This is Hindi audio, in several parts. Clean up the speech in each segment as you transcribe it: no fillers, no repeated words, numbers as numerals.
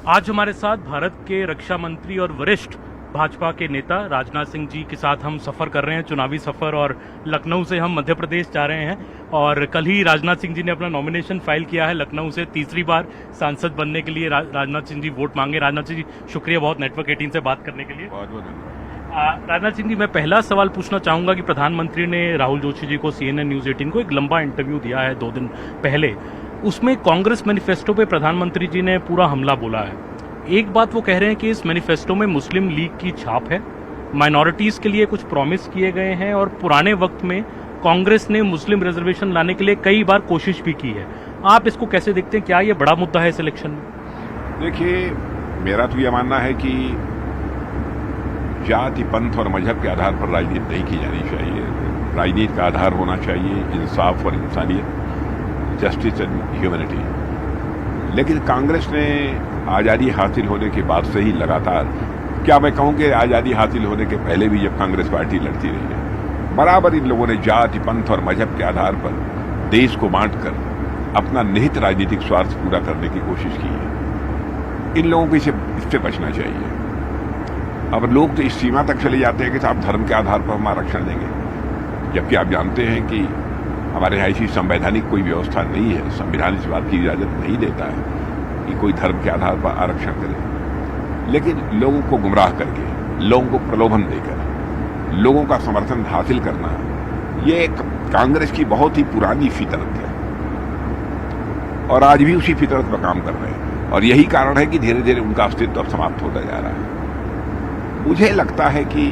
आज हमारे साथ भारत के रक्षा मंत्री और वरिष्ठ भाजपा के नेता राजनाथ सिंह जी के साथ हम सफर कर रहे हैं, चुनावी सफर। और लखनऊ से हम मध्य प्रदेश जा रहे हैं और कल ही राजनाथ सिंह जी ने अपना नॉमिनेशन फाइल किया है। लखनऊ से तीसरी बार सांसद बनने के लिए राजनाथ सिंह जी वोट मांगे। राजनाथ सिंह जी शुक्रिया बहुत नेटवर्क 18 से बात करने के लिए। बहुत बहुत धन्यवाद। राजनाथ सिंह जी, मैं पहला सवाल पूछना चाहूंगा कि प्रधानमंत्री ने राहुल जोशी जी को CNN न्यूज 18 को एक लंबा इंटरव्यू दिया है 2 दिन पहले। उसमें कांग्रेस मैनिफेस्टो पे प्रधानमंत्री जी ने पूरा हमला बोला है। एक बात वो कह रहे हैं कि इस मैनिफेस्टो में मुस्लिम लीग की छाप है, माइनॉरिटीज के लिए कुछ प्रॉमिस किए गए हैं और पुराने वक्त में कांग्रेस ने मुस्लिम रिजर्वेशन लाने के लिए कई बार कोशिश भी की है। आप इसको कैसे देखते हैं? क्या ये बड़ा मुद्दा है इस इलेक्शन में? देखिए, मेरा तो यह मानना है कि जाति, पंथ और मजहब के आधार पर राजनीति नहीं की जानी चाहिए। राजनीति का आधार होना चाहिए इंसाफ और इंसानियत, जस्टिस एंड ह्यूमैनिटी। लेकिन कांग्रेस ने आज़ादी हासिल होने के बाद से ही लगातार, क्या मैं कहूं कि आज़ादी हासिल होने के पहले भी जब कांग्रेस पार्टी लड़ती रही है, बराबर इन लोगों ने जाति, पंथ और मजहब के आधार पर देश को बांटकर अपना निहित राजनीतिक स्वार्थ पूरा करने की कोशिश की है। इन लोगों को इससे बचना चाहिए। अब लोग तो इस सीमा तक चले जाते हैं कि साहब धर्म के आधार पर हम आरक्षण देंगे, जबकि आप जानते हैं कि हमारे यहाँ ऐसी संवैधानिक कोई व्यवस्था नहीं है। संविधान इस बात की इजाजत नहीं देता है कि कोई धर्म के आधार पर आरक्षण करे। लेकिन लोगों को गुमराह करके, लोगों को प्रलोभन देकर, लोगों का समर्थन हासिल करना, ये एक कांग्रेस की बहुत ही पुरानी फितरत है और आज भी उसी फितरत पर काम कर रहे हैं। और यही कारण है कि धीरे धीरे उनका अस्तित्व अब समाप्त होता जा रहा है। मुझे लगता है कि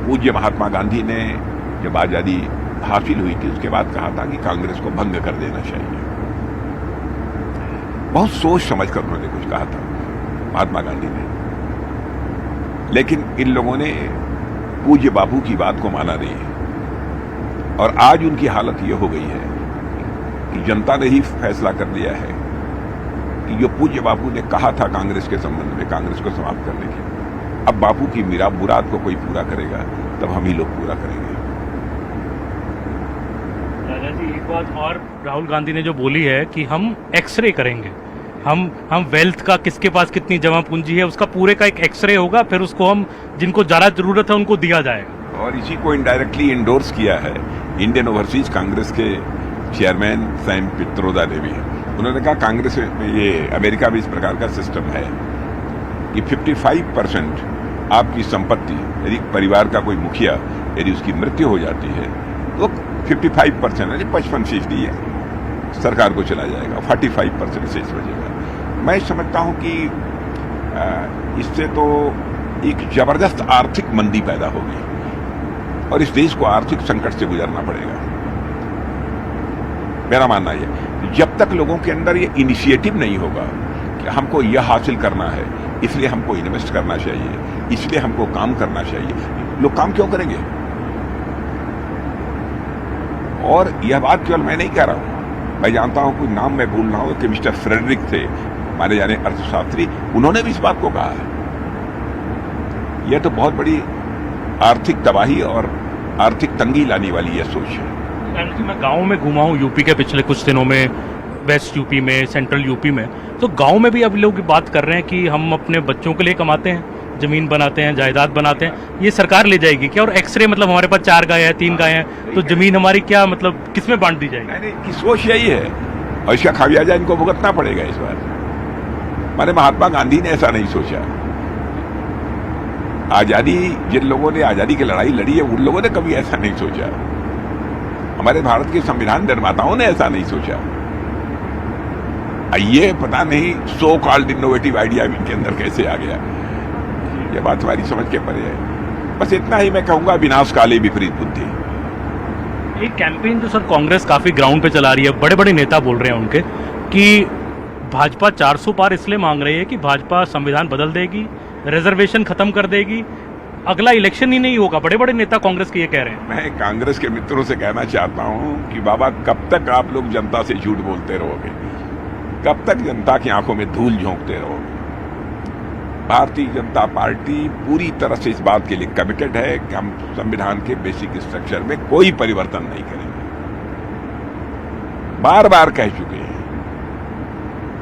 पूज्य महात्मा गांधी ने जब आजादी हासिल हुई थी उसके बाद कहा था कि कांग्रेस को भंग कर देना चाहिए। बहुत सोच समझ कर उन्होंने कुछ कहा था महात्मा गांधी ने। लेकिन इन लोगों ने पूज्य बापू की बात को माना नहीं है और आज उनकी हालत यह हो गई है कि जनता ने ही फैसला कर दिया है कि जो पूज्य बापू ने कहा था कांग्रेस के संबंध में, कांग्रेस को समाप्त करने की, अब बापू की मुराद को कोई पूरा करेगा तब हम ही लोग पूरा करेंगे। राजा जी, एक बात और राहुल गांधी ने जो बोली है कि हम एक्सरे करेंगे, हम वेल्थ का किसके पास कितनी जमा पूंजी है उसका पूरे का एक एक्सरे होगा, फिर उसको हम जिनको ज्यादा जरूरत है उनको दिया जाएगा। और इसी को इनडायरेक्टली इंडोर्स किया है इंडियन ओवरसीज कांग्रेस के चेयरमैन सैम पित्रोदा ने भी। उन्होंने कहा कांग्रेस में, ये अमेरिका में इस प्रकार का सिस्टम है कि 55% आपकी संपत्ति, यदि परिवार का कोई मुखिया यदि उसकी मृत्यु हो जाती है तो 55% यानी 55% है सरकार को चला जाएगा, 45% शेष बचेगा। मैं समझता हूं कि इससे तो एक जबरदस्त आर्थिक मंदी पैदा होगी और इस देश को आर्थिक संकट से गुजरना पड़ेगा। मेरा मानना यह, जब तक लोगों के अंदर ये इनिशिएटिव नहीं होगा कि हमको यह हासिल करना है, इसलिए हमको इन्वेस्ट करना चाहिए, इसलिए हमको काम करना चाहिए, लोग काम क्यों करेंगे? और यह बात केवल मैं नहीं कह रहा हूं, मैं जानता हूं, कोई नाम मैं भूल रहा हूं कि मिस्टर फ्रेडरिक थे, माने जाने अर्थशास्त्री, उन्होंने भी इस बात को कहा है। यह तो बहुत बड़ी आर्थिक तबाही और आर्थिक तंगी लाने वाली यह सोच है। मैं गांव में घुमा हूं यूपी के पिछले कुछ दिनों में, वेस्ट यूपी में, सेंट्रल यूपी में, तो गांव में भी अब लोग बात कर रहे हैं कि हम अपने बच्चों के लिए कमाते हैं, जमीन बनाते हैं, जायदाद बनाते हैं, ये सरकार ले जाएगी क्या? और एक्सरे मतलब हमारे पास 4 गाय है, 3 गाय है, तो जमीन हमारी क्या मतलब किसमें बांट दी जाएगी? नहीं, की सोच यही है और इसका खामियाजा इनको भुगतना पड़ेगा इस बार। माने महात्मा गांधी ने ऐसा नहीं सोचा। आजादी, जिन लोगों ने आजादी की लड़ाई लड़ी है उन लोगों ने कभी ऐसा नहीं सोचा। हमारे भारत के संविधान निर्माताओं ने ऐसा नहीं सोचा। ये पता नहीं सो कॉल्ड इनोवेटिव आइडिया इनके अंदर कैसे आ गया, ये बात हमारी समझ के परे है। बस इतना ही मैं कहूंगा, विनाश काले विपरीत बुद्धि। एक कैंपेन जो सर कांग्रेस काफी ग्राउंड पे चला रही है, बड़े बड़े नेता बोल रहे हैं उनके कि भाजपा 400 पार इसलिए मांग रही है कि भाजपा संविधान बदल देगी, रिजर्वेशन खत्म कर देगी, अगला इलेक्शन ही नहीं होगा। बड़े बड़े नेता कांग्रेस के ये कह रहे हैं। मैं कांग्रेस के मित्रों से कहना चाहता हूं कि बाबा, कब तक आप लोग जनता से झूठ बोलते रहोगे? कब तक जनता की आंखों में धूल झोंकते रहोगे? भारतीय जनता पार्टी पूरी तरह से इस बात के लिए कमिटेड है कि हम संविधान के बेसिक स्ट्रक्चर में कोई परिवर्तन नहीं करेंगे। बार बार कह चुके हैं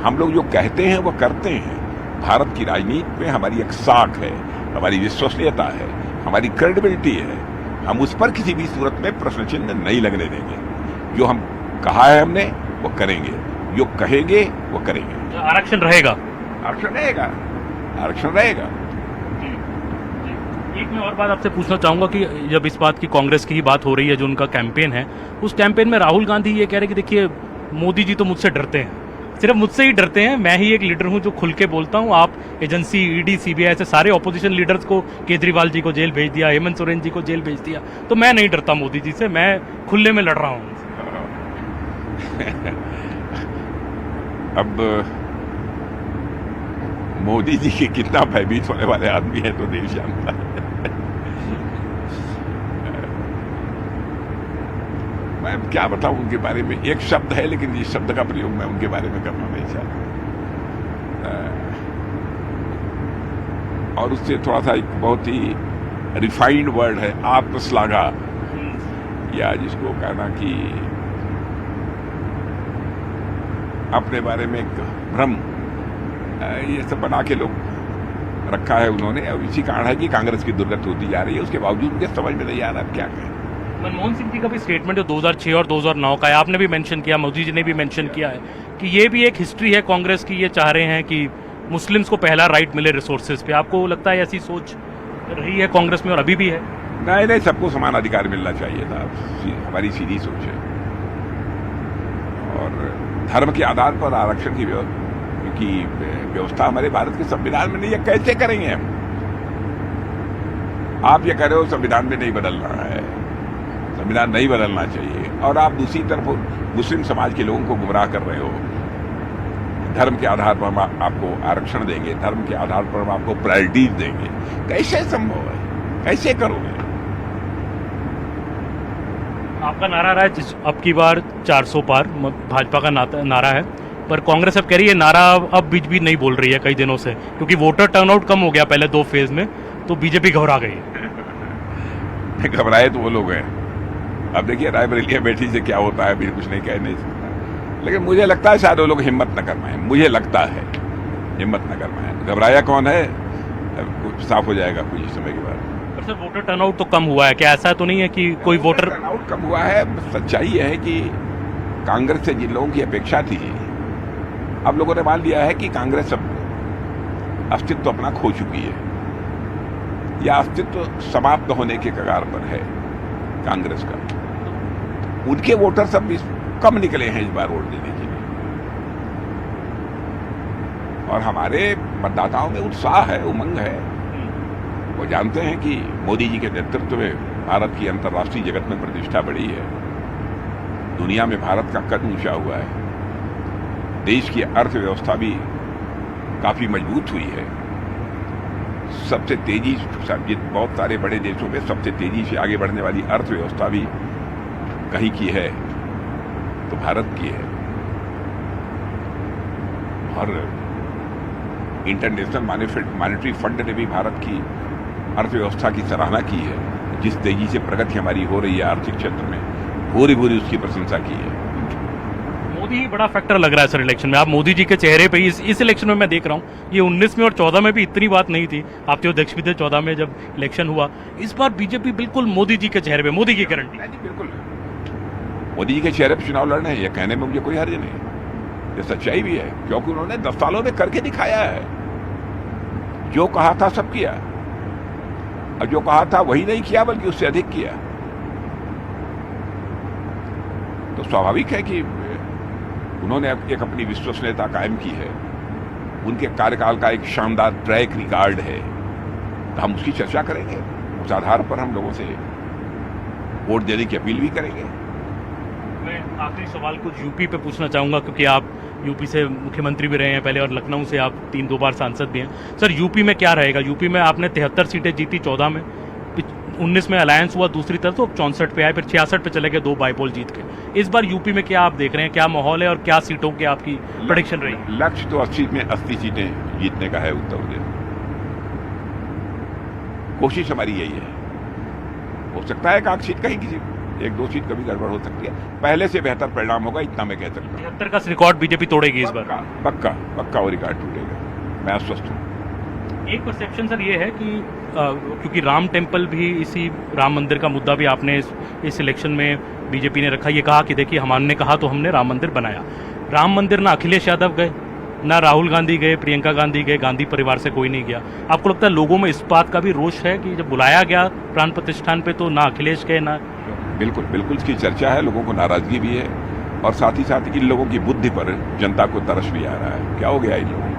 हम लोग जो कहते हैं वो करते हैं। भारत की राजनीति में हमारी एक साख है, हमारी विश्वसनीयता है, हमारी क्रेडिबिलिटी है। हम उस पर किसी भी सूरत में प्रश्न चिन्ह नहीं लगने देंगे। जो हम कहा है हमने वो करेंगे, जो कहेंगे वो करेंगे। आरक्षण रहेगा, आरक्षण रहेगा, आरक्षण रहेगा। एक मैं और बात आपसे पूछना चाहूंगा कि जब इस बात की कांग्रेस की ही बात हो रही है, जो उनका कैंपेन है, उस कैंपेन में राहुल गांधी ये कह रहे हैं कि देखिए मोदी जी तो मुझसे डरते हैं, सिर्फ मुझसे ही डरते हैं, मैं ही एक लीडर हूं जो खुल के बोलता हूं। आप एजेंसी, ईडी, सीबीआई ऐसे सारे ऑपोजिशन लीडर्स को, केजरीवाल जी को जेल भेज दिया, हेमंत सोरेन जी को जेल भेज दिया, तो मैं नहीं डरता मोदी जी से, मैं खुले में लड़ रहा हूं। अब मोदी जी के कितना भयभीत होने वाले आदमी है तो देश जानता है। मैं क्या बताऊं उनके बारे में, एक शब्द है लेकिन इस शब्द का प्रयोग मैं उनके बारे में करना नहीं चाहता। और उससे थोड़ा सा एक बहुत ही रिफाइंड वर्ड है आत्मश्लाघा, या जिसको कहना कि अपने बारे में एक भ्रम, ये सब बना के लोग रखा है उन्होंने। और इसी कारण है कि कांग्रेस की दुर्गति होती जा रही है। उसके बावजूद मुझे समझ में नहीं आ रहा क्या कहें। मनमोहन सिंह जी का भी स्टेटमेंट जो 2006 और 2009 का है, आपने भी मेंशन किया, मोदी जी ने भी मेंशन किया है कि ये भी एक हिस्ट्री है कांग्रेस की, ये चाह रहे हैं कि मुस्लिम्स को पहला राइट मिले रिसोर्सेज पे। आपको लगता है ऐसी सोच रही है कांग्रेस में और अभी भी है? नहीं, सबको समान अधिकार मिलना चाहिए था, हमारी सीधी सोच है। और धर्म के आधार पर आरक्षण की व्यवस्था हमारे भारत के संविधान में नहीं है। कैसे करेंगे हम? आप ये कह रहे हो संविधान में नहीं बदलना है, संविधान नहीं बदलना चाहिए, और आप दूसरी तरफ मुस्लिम समाज के लोगों को गुमराह कर रहे हो। धर्म के आधार पर हम आपको आरक्षण देंगे, धर्म के आधार पर हम आपको प्रायोरिटीज देंगे। कैसे संभव है? कैसे करोगे? आपका नारा रहा है अब की बार 400 पार, भाजपा का नारा है, पर कांग्रेस अब कह रही है नारा अब बीच भी नहीं बोल रही है कई दिनों से, क्योंकि वोटर टर्नआउट कम हो गया पहले 2 फेज में, तो बीजेपी घबरा गई है। घबराए तो वो लोग हैं। अब देखिए रायबरेली बेटी से क्या होता है, अभी कुछ नहीं कह नहीं सकता, लेकिन मुझे लगता है शायद वो लोग हिम्मत न कर पाए। मुझे लगता है हिम्मत न कर पाए। घबराया कौन है, कुछ साफ हो जाएगा कुछ समय के बाद। पर सर वोटर टर्नआउट तो कम हुआ है, क्या ऐसा तो नहीं है कि कोई वोटर टर्नआउट कम हुआ है? सच्चाई यह है कि कांग्रेस से जिन लोगों की अपेक्षा थी, अब लोगों ने मान लिया है कि कांग्रेस अब अस्तित्व अपना खो चुकी है, या अस्तित्व समाप्त होने के कगार पर है कांग्रेस का। उनके वोटर सब कम निकले हैं इस बार वोट देने के लिए, और हमारे मतदाताओं में उत्साह है, उमंग है। वो जानते हैं कि मोदी जी के नेतृत्व में भारत की अंतर्राष्ट्रीय जगत में प्रतिष्ठा बढ़ी है, दुनिया में भारत का कद ऊंचा हुआ है, देश की अर्थव्यवस्था भी काफी मजबूत हुई है। सबसे तेजी, बहुत सारे बड़े देशों में सबसे तेजी से आगे बढ़ने वाली अर्थव्यवस्था भी कहीं की है तो भारत की है। और इंटरनेशनल मॉनेटरी फंड ने भी भारत की अर्थव्यवस्था की सराहना की है। जिस तेजी से प्रगति हमारी हो रही है आर्थिक क्षेत्र में, पूरी उसकी प्रशंसा की है। मोदी ही बड़ा फैक्टर लग रहा है सर इलेक्शन में। आप मोदी जी के चेहरे पे इस इलेक्शन में मैं देख रहा हूँ, ये 19 में और 14 में भी इतनी बात नहीं थी, आप तो अध्यक्ष भी थे 14 में जब इलेक्शन हुआ। इस बार बीजेपी बिल्कुल मोदी जी के चेहरे पे, मोदी की गारंटी। बिल्कुल मोदी जी के चेहरे पर चुनाव लड़ना है, ये कहने में मुझे कोई हर्ज नहीं, ये सच्चाई भी है, क्योंकि उन्होंने 10 सालों में करके दिखाया है। जो कहा था सब किया, और जो कहा था वही नहीं किया बल्कि उससे अधिक किया। तो स्वाभाविक है कि उन्होंने एक अपनी विश्वसनीयता कायम की है, उनके कार्यकाल का एक शानदार ट्रैक रिकॉर्ड है, तो हम उसकी चर्चा करेंगे। उस आधार पर हम लोगों से वोट देने की अपील भी करेंगे। मैं आखिरी सवाल कुछ यूपी पे पूछना चाहूंगा, क्योंकि आप यूपी से मुख्यमंत्री भी रहे हैं पहले, और लखनऊ से आप 2 बार सांसद भी हैं। सर यूपी में क्या रहेगा? यूपी में आपने 73 सीटें जीती 14 में, 19 में अलायंस हुआ दूसरी तरफ, तो 64 पे आए, फिर 66 पे चले गए 2 बाईपोल जीत के। इस बार यूपी में क्या आप देख रहे हैं, क्या माहौल है और क्या सीटों की आपकी प्रेडिक्शन रही? लक्ष्य तो 80 सीटें जीतने का है उत्तर प्रदेश। कोशिश हमारी यही है। हो सकता है एक आध सीट कहीं किसी एक दो सीट कभी गड़बड़ हो सकती है, पहले से बेहतर परिणाम होगा, इतना मैं कह सकता हूँ। 73 का रिकॉर्ड बीजेपी तोड़ेगी इस बार। पक्का पक्का वो रिकॉर्ड टूटेगा, मैं आश्वस्त हूँ। एक परसेप्शन सर ये है कि क्योंकि राम टेम्पल भी, इसी राम मंदिर का मुद्दा भी आपने इस इलेक्शन में बीजेपी ने रखा, ये कहा कि देखिए हमने कहा तो हमने राम मंदिर बनाया। राम मंदिर ना अखिलेश यादव गए, ना राहुल गांधी गए, प्रियंका गांधी गए, गांधी परिवार से कोई नहीं गया। आपको लगता है लोगों में इस बात का भी रोष है कि जब बुलाया गया प्राण प्रतिष्ठान पे तो ना अखिलेश गए ना? बिल्कुल बिल्कुल इसकी चर्चा है, लोगों को नाराजगी भी है, और साथ ही साथ इन लोगों की बुद्धि पर जनता को तरस भी आ रहा है। क्या हो गया इन लोगों को,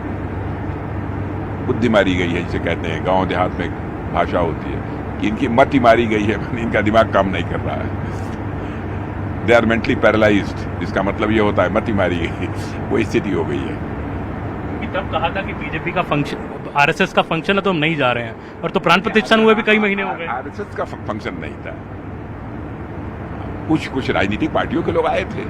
बुद्धि मारी गई है जिसे कहते हैं, गांव देहात में एक भाषा होती है कि इनकी मति मारी गई है, इनका दिमाग काम नहीं कर रहा है। दे आर मेंटली पैरालाइज्ड, जिसका मतलब ये होता है मति मारी गई, वो स्थिति हो गई है। तब कहा था कि बीजेपी का फंक्शन, आरएसएस का फंक्शन है तो हम नहीं जा रहे हैं, और तो प्राण प्रतिष्ठान हुए भी कई महीने हो गए। आरएसएस का फंक्शन नहीं था, कुछ राजनीतिक पार्टियों के लोग आए थे,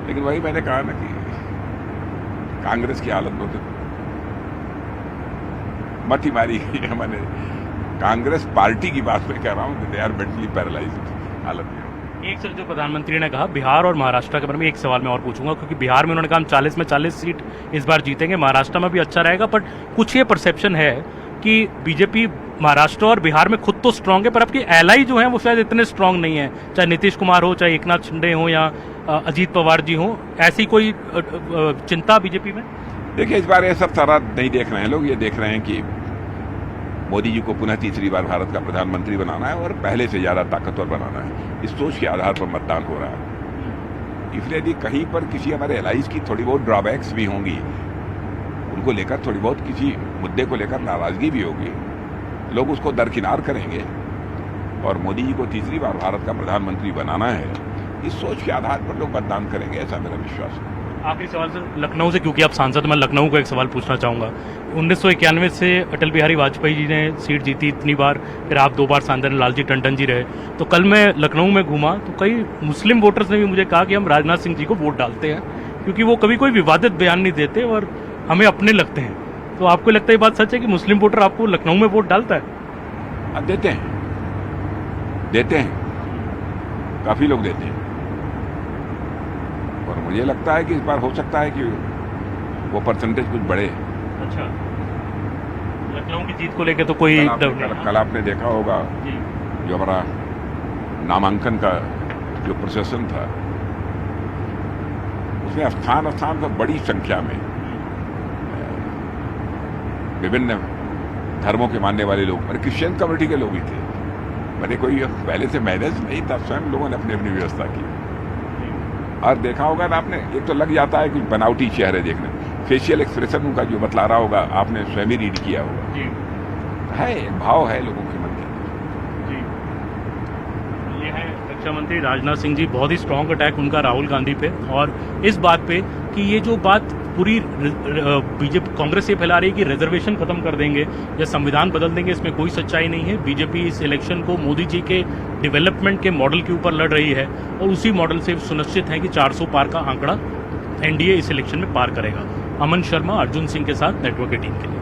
लेकिन वही मैंने कहा ना कि कांग्रेस की हालत में तो मति मारी गई है। मैंने कांग्रेस पार्टी की बात में कह रहा हूँ कि दे आर मेंटली पैरालाइज्ड हालत में। एक सर जो प्रधानमंत्री ने कहा बिहार और महाराष्ट्र के बारे में एक सवाल मैं और पूछूंगा, क्योंकि बिहार में उन्होंने कहा हम 40 में 40 सीट इस बार जीतेंगे, महाराष्ट्र में भी अच्छा रहेगा, बट कुछ ये परसेप्शन है कि बीजेपी महाराष्ट्र और बिहार में खुद तो स्ट्रांग है, पर आपकी एलाई जो है वो शायद इतने स्ट्रांग नहीं है, चाहे नीतीश कुमार हो, चाहे एकनाथ शिंदे हो, या अजीत पवार जी हो। ऐसी कोई चिंता बीजेपी में? देखिए, इस बार ये सब सारा नहीं देख रहे हैं लोग, ये देख रहे हैं कि मोदी जी को पुनः तीसरी बार भारत का प्रधानमंत्री बनाना है और पहले से ज्यादा ताकतवर बनाना है। इस सोच के आधार पर मतदान हो रहा है। इसलिए यदि कहीं पर किसी हमारे एलाइज की थोड़ी बहुत ड्रॉबैक्स भी होंगी, उनको लेकर थोड़ी बहुत किसी मुद्दे को लेकर नाराजगी भी होगी, लोग उसको दरकिनार करेंगे और मोदी जी को तीसरी बार भारत का प्रधानमंत्री बनाना है, इस सोच के आधार पर लोग मतदान करेंगे, ऐसा मेरा विश्वास है। आखिरी सवाल सर लखनऊ से, क्योंकि आप सांसद, मैं लखनऊ को एक सवाल पूछना चाहूँगा। 1991 से अटल बिहारी वाजपेयी जी ने सीट जीती इतनी बार, फिर आप 2 बार सांसद, लालजी टंडन जी रहे। तो कल मैं लखनऊ में घूमा तो कई मुस्लिम वोटर्स ने भी मुझे कहा कि हम राजनाथ सिंह जी को वोट डालते हैं, क्योंकि वो कभी कोई विवादित बयान नहीं देते और हमें अपने लगते हैं। तो आपको लगता है ये बात सच है कि मुस्लिम वोटर आपको लखनऊ में वोट डालता है? देते हैं, काफी लोग देते हैं, और मुझे लगता है कि इस बार हो सकता है कि वो परसेंटेज कुछ बढ़े। अच्छा, लखनऊ की जीत को लेकर तो कोई कल आपने देखा होगा जो हमारा नामांकन का जो प्रोसेसन था, उसमें स्थान पर बड़ी संख्या में विभिन्न धर्मों के मानने वाले लोग, और क्रिश्चियन कम्युनिटी के लोग भी थे। मैंने कोई पहले से मैनेज नहीं था, स्वयं लोगों ने अपनी अपनी व्यवस्था की। और देखा होगा ना आपने, एक तो लग जाता है कि बनावटी चेहरे देखने, फेशियल एक्सप्रेशन उनका जो बतला रहा होगा, आपने स्वयं ही रीड किया होगा, है भाव है लोगों के मन के अंदर। ये है रक्षा मंत्री राजनाथ सिंह जी, बहुत ही स्ट्रॉन्ग अटैक उनका राहुल गांधी पे, और इस बात पे कि ये जो बात पूरी बीजेपी कांग्रेस ये फैला रही है कि रिजर्वेशन खत्म कर देंगे या संविधान बदल देंगे, इसमें कोई सच्चाई नहीं है। बीजेपी इस इलेक्शन को मोदी जी के डेवलपमेंट के मॉडल के ऊपर लड़ रही है, और उसी मॉडल से सुनिश्चित है कि 400 पार का आंकड़ा एनडीए इस इलेक्शन में पार करेगा। अमन शर्मा, अर्जुन सिंह के साथ नेटवर्क 18 के लिए।